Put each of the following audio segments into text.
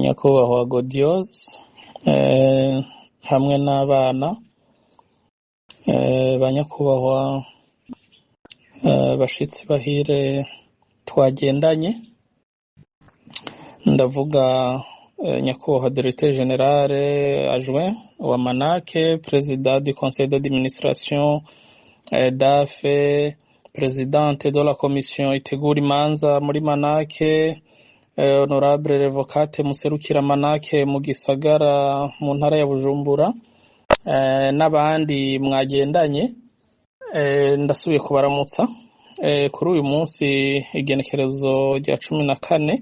Nyakubahwa Godios hamwe n'abana banyakubahwa bashitsi bahire twagendanye, ndavuga nyakubahwa Directeur General adjoint wa Manake, Président du Conseil d'administration DAFE, Présidente de la Commission itegura imanza muri Manake, Honorable Revocate muserukira Manake mu gisagara mu ntara ya Bujumbura, n'abandi mwagendanye, ndasubiye kubaramutsa kuri uyu munsi igenekerezo rya 14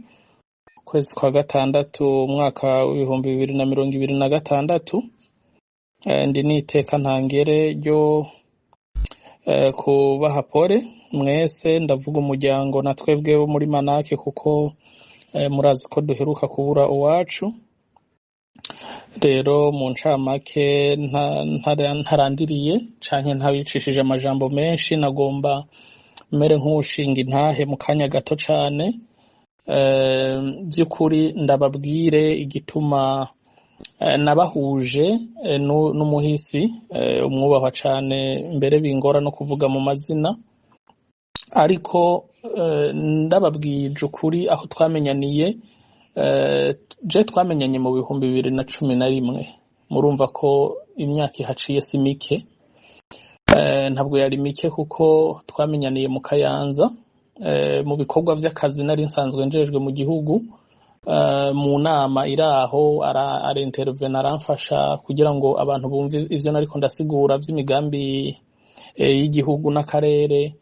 kwezi kwa gatandatu umwaka w'ibihumbi 2026. Ndi niteka ntangere ryo kubaha pole mwese, ndavuga umuryango na twebwe bo muri Manake kuko murazi ko duheruka kubura uwacu. Rero mu ncamake ntarandiriye canke ntabicishije amajambo menshi, nagomba mere nk'ushinga intahe mu kanya gato cane. Vy'ukuri ndababwire igituma nabahuje n'umuhisi umwubahwa cane, mbere bingora no kuvuga mu mazina, ariko ndababwije ukuri aho twamenyaniye. Je twamenyanye mu bihumbi 2011, murumva ko imyaka ihaciye si mike. Ntabwo yari mike kuko twamenyaniye mu Kayanza mu bikorwa vy'akazi nari nsanzwe njejwe mu gihugu, mu nama iraho intervene aramfasha kugira ngo abantu bumve ivyo nariko ndasigura vy'imigambi y'igihugu n'akarere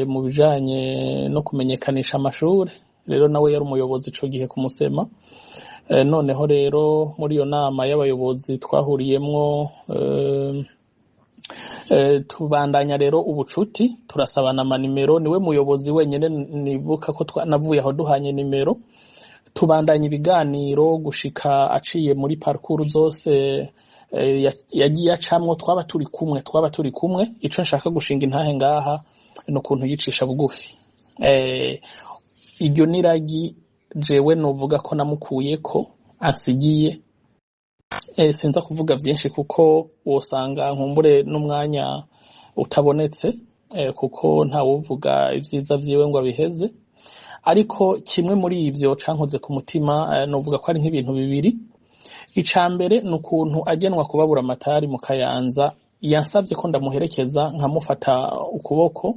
mu bijanye no kumenyekanisha amashuri. Rero nawe yari umuyobozi ico gihe kumusema. Noneho rero muri iyo nama y'abayobozi twahuriyemwo, tubandanya rero ubucuti, turasabana amanimero. Niwe muyobozi wenyene nibuka ko navuye aho duhanye nimero, tubandanya ibiganiro gushika aciye muri parcours zose yagiye acamwo. twaba turi kumwe. Ico nshaka gushinga intahe ngaha no kuntu yicisha bugufi. Iryo niragi jewe novuga ko namukuyeko ansigiye. Sinza kuvuga vyinshi kuko wosanga nkumbure n'umwanya utabonetse, kuko ntawuvuga ivyiza vyiwe ngo abiheze. Ariko kimwe muri ivyo cankoze ku mutima, novuga ko ari nk'ibintu bibiri. Icambere n'ukuntu agenwa kubabura amatari mu Kayanza, yansavye ko ndamuherekeza nkamufata ukuboko,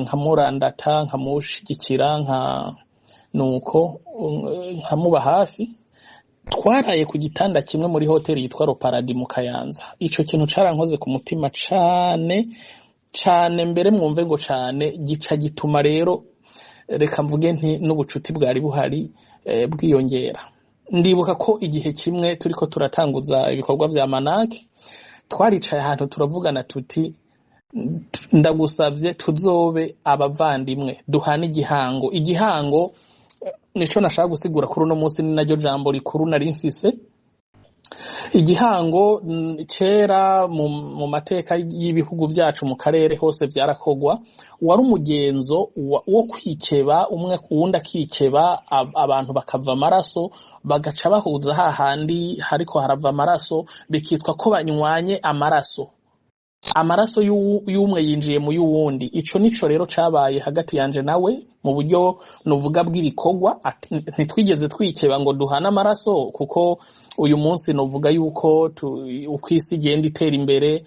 nkamurandata, nkamushigikira, nuko nkamuba hafi. Twaraye ku gitanda kimwe muri hoteli yitwa Le Paradis mu Kayanza. Ico kintu carankoze ku mutima cane cane, mbere mwumve ngo cane, gica gituma rero reka mvuge nti n'ubucuti bwari buhari bwiyongera. Ndibuka ko igihe kimwe turiko turatanguza ibikorwa vya Manake, twaricaye ahantu turavugana tuti ndagusavye tuzobe abavandimwe, duhana igihango. Nico nashaka gusigura kuri uno munsi, ni naryo jambo rikuru nari mfise. Igihango kera mu mateka y'ibihugu vyacu mu karere hose vyarakogwa, wari umugenzo wo kwikeba, umwe kuwundi akikeba, abantu bakava amaraso, bagaca bahuza hahandi hariko harava amaraso, bikitwa ko banywanye amaraso y'umwe yinjiye mu y'uwundi. Ico nico rero cabaye hagati yanje nawe mu buryo nuvuga bw'ibikorwa. Ntitwigeze twikeba ngo duhana amaraso, kuko uyu munsi novuga yuko ukwisi igenda itera imbere,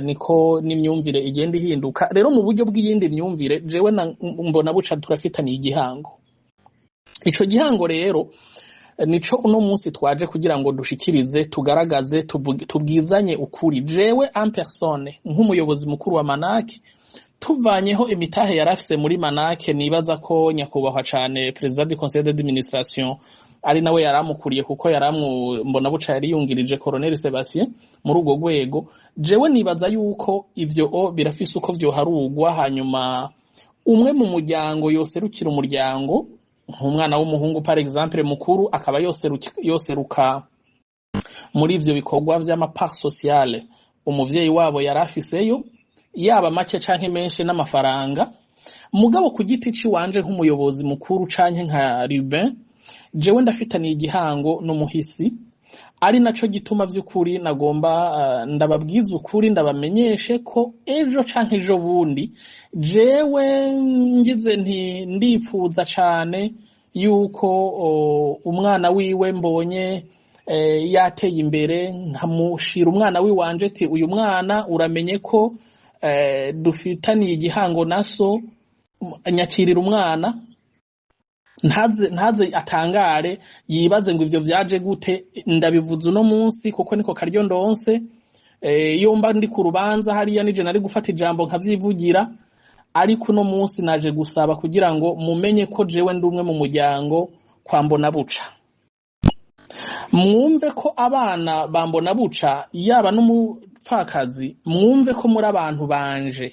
niko n'imyumvire igenda ihinduka. Rero mu buryo bw'iyindi myumvire, jewe mbona buca turafitaniye igihango. ico gihango rero nico uno munsi twaje kugira ngo dushikirize tugaragaze tubwizanye ukuri jewe en personne nk'umuyobozi mukuru wa Manake tuvanyeho imitahe yarafise muri Manake nibaza ko nyakubahwa cane president du conseil d'administration ari nawe yaramukuriye kuko mbona buca yari yungirije Colonel Sebastien muri urwo rwego jewe nibaza yuko ivyo birafise uko vyoharugwa hanyuma umwe mu muryango yoserukira umuryango nk'umwana w'umuhungu par exemple mukuru akaba yoseruka muri ivyo bikorwa vy'amapart sociale umuvyeyi wabo yarafiseyo yaba make canke menshi n'amafaranga mugabo ku giti ciwanje nk'umuyobozi mukuru canke nka Ruben jewe ndafitaniye igihango n'umuhisi ari naco gituma vy'ukuri nagomba ndababwiza ukuri ndabamenyeshe ko ejo canke ejo bundi jewe ngize nti ndipfuza cane yuko umwana wiwe mbonye yateye imbere nkamushira umwana wiwanje ati uyu mwana uramenye ko dufitaniye igihango naso nyakirira umwana ntaze atangare yibaze ngo ivyo vyaje gute ndabivuze uno munsi kuko niko karyo ndonse iyo mba ndi ku rubanza hariya nije nari gufata ijambo nkavyivugira ariko uno munsi naje gusaba kugira ngo mumenye ko jewe ndi umwe mu muryango kwa Mbonabuca mwumve ko abana ba Mbonabuca yaba n'umupfakazi mwumve ko muri abantu banje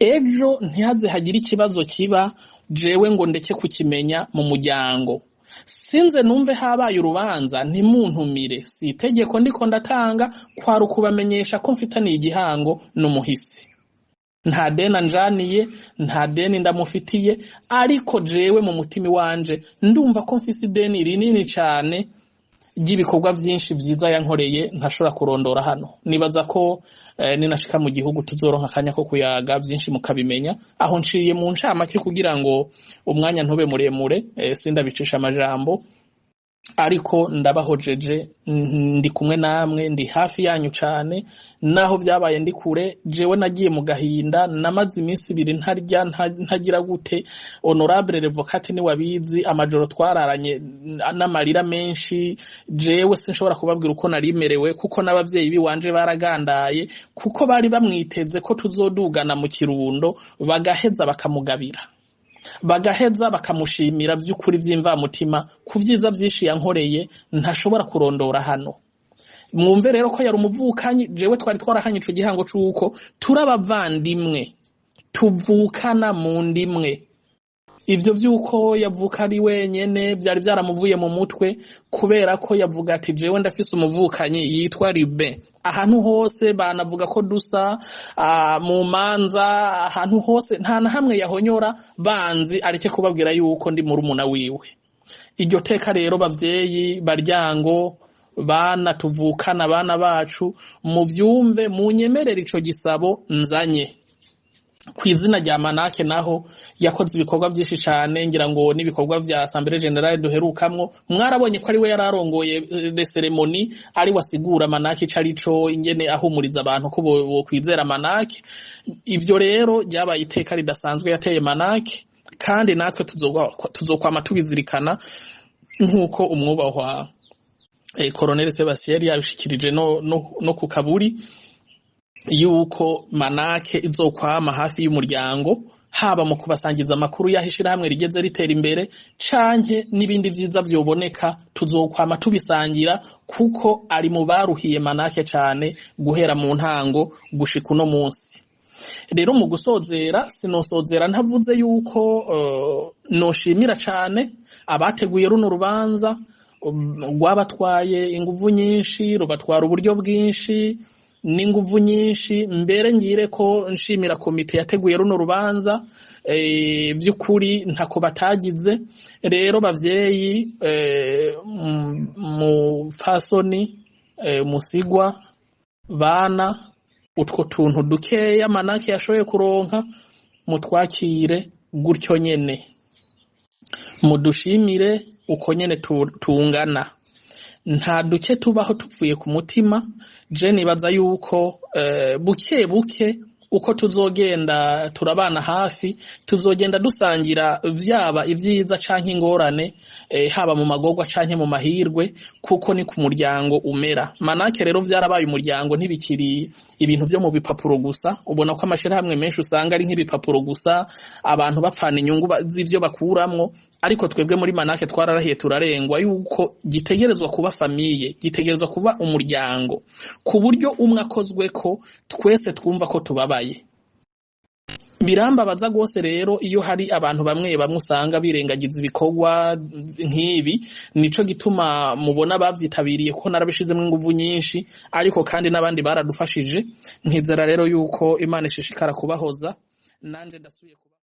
ejo ntihaze hagira ikibazo kiba jewe ngo ndeke kukimenya mu muryango sinze numve habaye urubanza ntimuntumire si itegeko ndiko ndatanga kwari ukubamenyesha ko mfitaniye igihango n'umuhisi nta deni anjaniye nta deni ndamufitiye ariko jewe mu mutima wanje ndumva ko mfise ideni rinini cane ry'ibikorwa vyinshi vyiza yankoreye ntashobora kurondora hano nibaza ko ninashika mu gihugu tuzoronka akanya ko kuyaga vyinshi mukabimenya aho nciye mu ncamake kugira ngo umwanya ntube muremure sindabicisha amajambo ariko ndabahojeje ndi kumwe namwe ndi hafi yanyu cane naho vyabaye ndi kure jewe nagiye mu gahinda namaze iminsi ibiri ntarya ntagira gute honorable revocate ni wabizi amajoro twararanye n'amarira menshi jewe sinshobora kubabwira uko narimerewe kuko n'abavyeyi biwanje baragandaye kuko bari bamwiteze ko tuzodugana mu Kirundo bagaheza bakamugabira bagaheza bakamushimira vy'ukuri vy'imvamutima ku vyiza vyinshi yankoreye ntashobora kurondora hano mwumve rero ko yari umuvukanyi jewe twari twarahanye ico gihango c'uko turabavandimwe tuvukana mu ndimwe ivyo vy'uko yavuka ari wenyene vyari vyaramuvuye mu mutwe kubera ko yavuga ati jewe ndafise umuvukanyi yitwa Ruben ahantu hose banavuga ko dusa mu manza ahantu hose nta na hamwe yahonyora banzi areke kubabwira yuko ndi murumuna wiwe iryo teka rero bavyeyi baryango bana tuvukana bana bacu mu vyumve munyemerera ico gisabo nzanye kwizina rya Manake naho yakoze ibikorwa byinshi cyane ngira ngo nibikorwa vya Assemblée Générale duherukamwo mwarabonye ko ari we yararongoye de ceremony ari wasigura Manake carico ingene ahumuriza abantu ko bo kwizera Manake ivyo rero ryabaye iteka ridasanzwe yateye Manake kandi natwe tuzokwama tubizirikana nkuko umwubahwa Colonel Sebastien yabishikirije no ku kaburi yuko Manake izokwama hafi y'umuryango haba mu kubasangiza amakuru yahishira hamwe rigeze ritera imbere canke nibindi vyiza vyoboneka tuzokwama tubisangira kuko ari mu baruhiye Manake cane guhera mu ntango gushika uno munsi rero mu gusozera sinosozera ntavuze yuko noshimira cane abateguye runo rubanza rwabatwaye inguvu nyinshi rubatwara uburyo bwinshi n'inguvu nyinshi mbere ngire ko nshimira komite yateguye runo rubanza vy'ukuri ntako batagize rero bavyeyi mu fasoni musigwa bana utwo tuntu dukeya Manake yashoboye kuronka mutwakire gutyo nyene mudushimire uko nyene tungana nta duke tubaho tuvuye ku mutima je nibaza yuko buke buke uko tuzogenda turabana hafi tuzogenda dusangira vyaba ivyiza canke ingorane haba mu magorwa canke mu mahirwe kuko ni ku muryango umera. Manake rero vyarabaye umuryango ntibikiri ibintu vyo mu bipapuro gusa, ubona ko amashirahamwe menshi usanga ari nk'ibipapuro gusa, abantu bapfana inyungu z'ivyo bakuramwo, ariko twebwe muri Manake twararahiye turarengwa yuko gitegerezwa kuba famiye, gitegerezwa kuba umuryango, ku buryo umwe akozweko twese twumva ko tubabaye. Birambabaza gose rero iyo hari abantu bamwe usanga birengagiza ibikorwa nk'ibi, nico gituma mubona bavyitabiriye ko narabishizemwo inguvu nyinshi, ariko kandi n'abandi baradufashije. Nkizera rero yuko Imana ishishikara kubahoza, nanje ndasubiye kuba